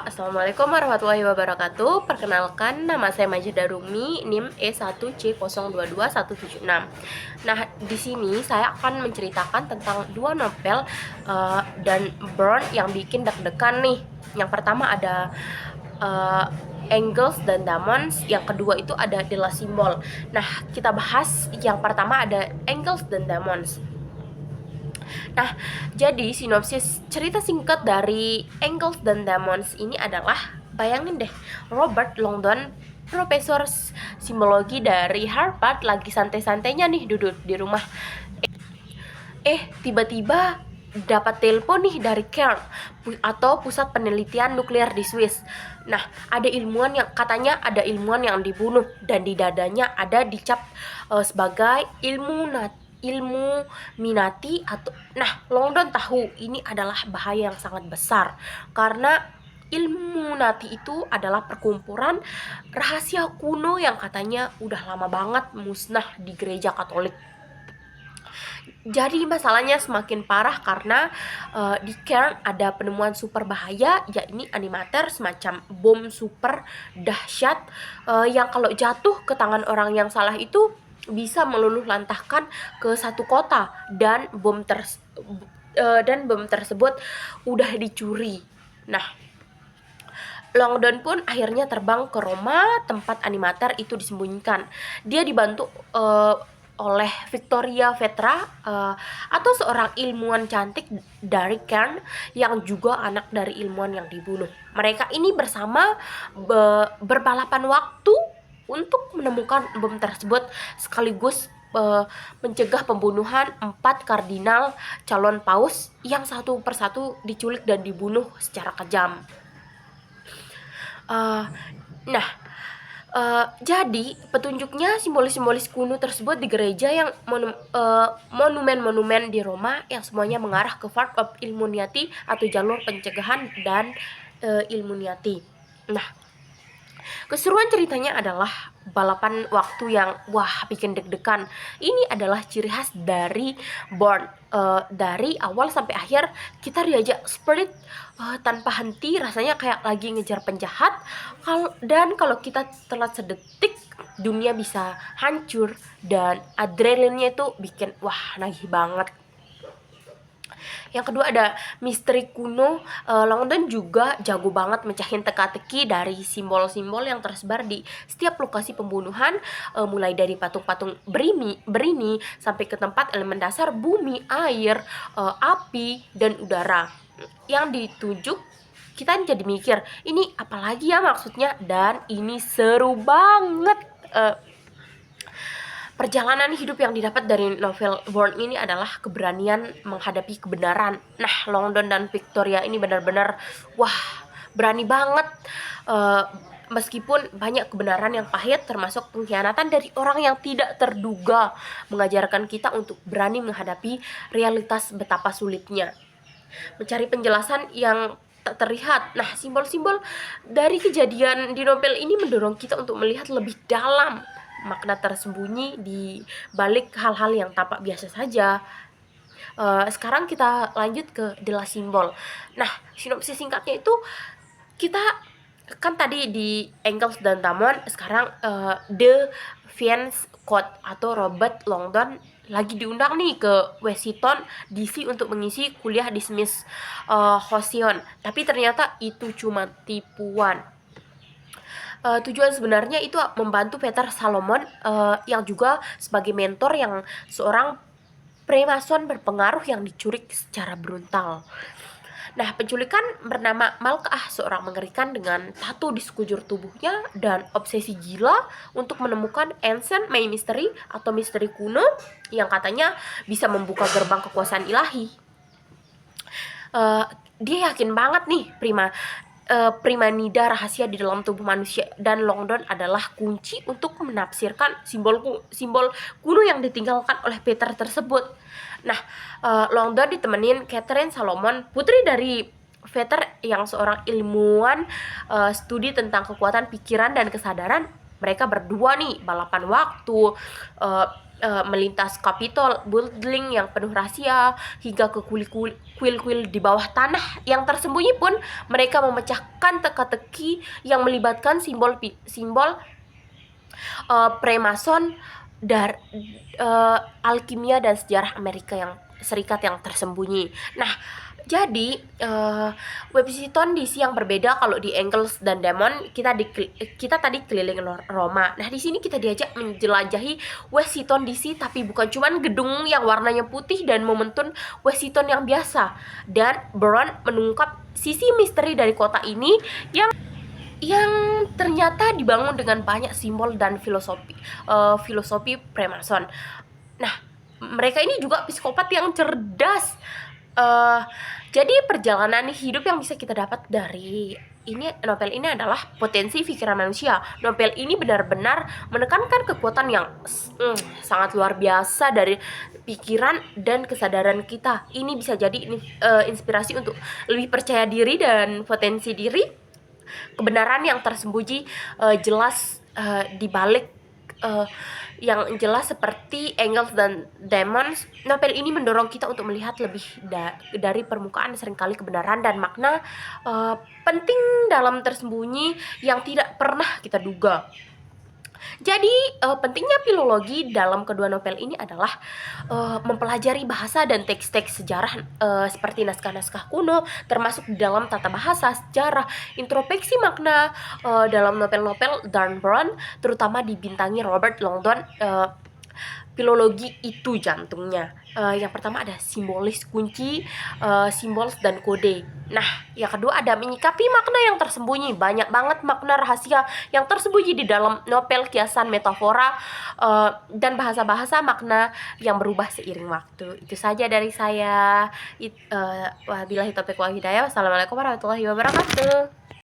Assalamualaikum warahmatullahi wabarakatuh. Perkenalkan, nama saya Majida Rumi, NIM E1C022176. Nah, di sini saya akan menceritakan tentang dua novel dan Burn yang bikin deg-degan nih. Yang pertama ada Angels dan Demons, yang kedua itu ada The Last Symbol. Nah, kita bahas yang pertama ada Angels dan Demons. Nah, jadi sinopsis cerita singkat dari Angels dan Demons ini adalah, bayangin deh, Robert Langdon, profesor simbologi dari Harvard, lagi santai-santainya nih duduk di rumah. Tiba-tiba dapat telepon nih dari CERN atau Pusat Penelitian Nuklir di Swiss. Nah, ada ilmuwan yang katanya ada ilmuwan yang dibunuh dan di dadanya ada dicap sebagai Illuminati atau Langdon tahu ini adalah bahaya yang sangat besar karena Illuminati itu adalah perkumpulan rahasia kuno yang katanya udah lama banget musnah di gereja Katolik. Jadi masalahnya semakin parah karena di CERN ada penemuan super bahaya, yakni animator semacam bom super dahsyat yang kalau jatuh ke tangan orang yang salah itu bisa meluluh lantahkan ke satu kota, dan bom tersebut udah dicuri. Nah, Langdon pun akhirnya terbang ke Roma, tempat animator itu disembunyikan. Dia dibantu oleh Victoria Vetra atau seorang ilmuwan cantik dari CERN yang juga anak dari ilmuwan yang dibunuh. Mereka ini bersama berbalapan waktu untuk menemukan bom tersebut, sekaligus mencegah pembunuhan 4 kardinal calon paus yang satu persatu diculik dan dibunuh secara kejam. Jadi petunjuknya simbolis-simbolis kuno tersebut di gereja yang monumen-monumen di Roma yang semuanya mengarah ke Fort of Illuminati atau jalur pencegahan dan Illuminati. Nah, keseruan ceritanya adalah balapan waktu yang bikin deg-degan. Ini adalah ciri khas dari Born. Dari awal sampai akhir kita diajak sprint tanpa henti, rasanya kayak lagi ngejar penjahat. Dan kalau kita telat sedetik, dunia bisa hancur, dan adrenalinnya itu bikin nagih banget. Yang kedua ada misteri kuno. Langdon juga jago banget mecahin teka-teki dari simbol-simbol yang tersebar di setiap lokasi pembunuhan, mulai dari patung-patung berini sampai ke tempat elemen dasar bumi, air, api, dan udara. Yang ditunjuk kita jadi mikir, ini apalagi ya maksudnya, dan ini seru banget. Perjalanan hidup yang didapat dari novel Born ini adalah keberanian menghadapi kebenaran. Nah, Langdon dan Victoria ini benar-benar berani banget. Meskipun banyak kebenaran yang pahit, termasuk pengkhianatan dari orang yang tidak terduga, mengajarkan kita untuk berani menghadapi realitas betapa sulitnya. Mencari penjelasan yang tak terlihat. Nah, simbol-simbol dari kejadian di novel ini mendorong kita untuk melihat lebih dalam makna tersembunyi di balik hal-hal yang tampak biasa saja. Sekarang kita lanjut ke The Last Symbol. Nah, sinopsis singkatnya itu, kita kan tadi di Angels dan Demons, sekarang The Fiends Code atau Robert Langdon lagi diundang nih ke Washington DC untuk mengisi kuliah di Smith Hosion, tapi ternyata itu cuma tipuan. Tujuan sebenarnya itu membantu Peter Salomon yang juga sebagai mentor yang seorang Freemason berpengaruh yang diculik secara brutal. Nah, penculikan bernama Malkah, seorang mengerikan dengan tato di sekujur tubuhnya dan obsesi gila untuk menemukan Ancient May Mystery atau misteri kuno yang katanya bisa membuka gerbang kekuasaan ilahi. Dia yakin banget nih primanida rahasia di dalam tubuh manusia, dan Langdon adalah kunci untuk menafsirkan simbol kuno yang ditinggalkan oleh Peter tersebut. Nah, Langdon ditemenin Catherine Salomon, putri dari Peter yang seorang ilmuwan studi tentang kekuatan pikiran dan kesadaran. Mereka berdua nih balapan waktu, melintas Capitol building yang penuh rahasia hingga ke kuil-kuil di bawah tanah yang tersembunyi pun mereka memecahkan teka-teki yang melibatkan simbol Premason dari alkimia dan sejarah Amerika yang Serikat yang tersembunyi. Nah, jadi web Washington DC yang berbeda. Kalau di Angels dan Demon kita tadi keliling Roma. Nah, di sini kita diajak menjelajahi Washington DC, tapi bukan cuman gedung yang warnanya putih dan momentum Washington yang biasa. Dan Brown mengungkap sisi misteri dari kota ini yang ternyata dibangun dengan banyak simbol dan filosofi Premason. Nah, mereka ini juga psikopat yang cerdas. Jadi perjalanan hidup yang bisa kita dapat dari novel ini adalah potensi pikiran manusia. Novel ini benar-benar menekankan kekuatan yang sangat luar biasa dari pikiran dan kesadaran kita. Ini bisa jadi inspirasi untuk lebih percaya diri dan potensi diri. Kebenaran yang tersembunyi jelas di balik yang jelas seperti Angels dan Demons. Novel ini mendorong kita untuk melihat lebih dari permukaan. Seringkali kebenaran dan makna penting dalam tersembunyi yang tidak pernah kita duga. Jadi pentingnya filologi dalam kedua novel ini adalah mempelajari bahasa dan teks-teks sejarah seperti naskah-naskah kuno, termasuk di dalam tata bahasa, sejarah, introspeksi makna dalam novel-novel Dan Brown, terutama dibintangi Robert Langdon. Filologi itu jantungnya. Yang pertama ada simbolis kunci, simbol dan kode. Nah, yang kedua ada menyikapi makna yang tersembunyi. Banyak banget makna rahasia yang tersembunyi di dalam novel, kiasan, metafora, dan bahasa-bahasa makna yang berubah seiring waktu. Itu saja dari saya. Wabillahi taufiq wal hidayah. Wassalamualaikum warahmatullahi wabarakatuh.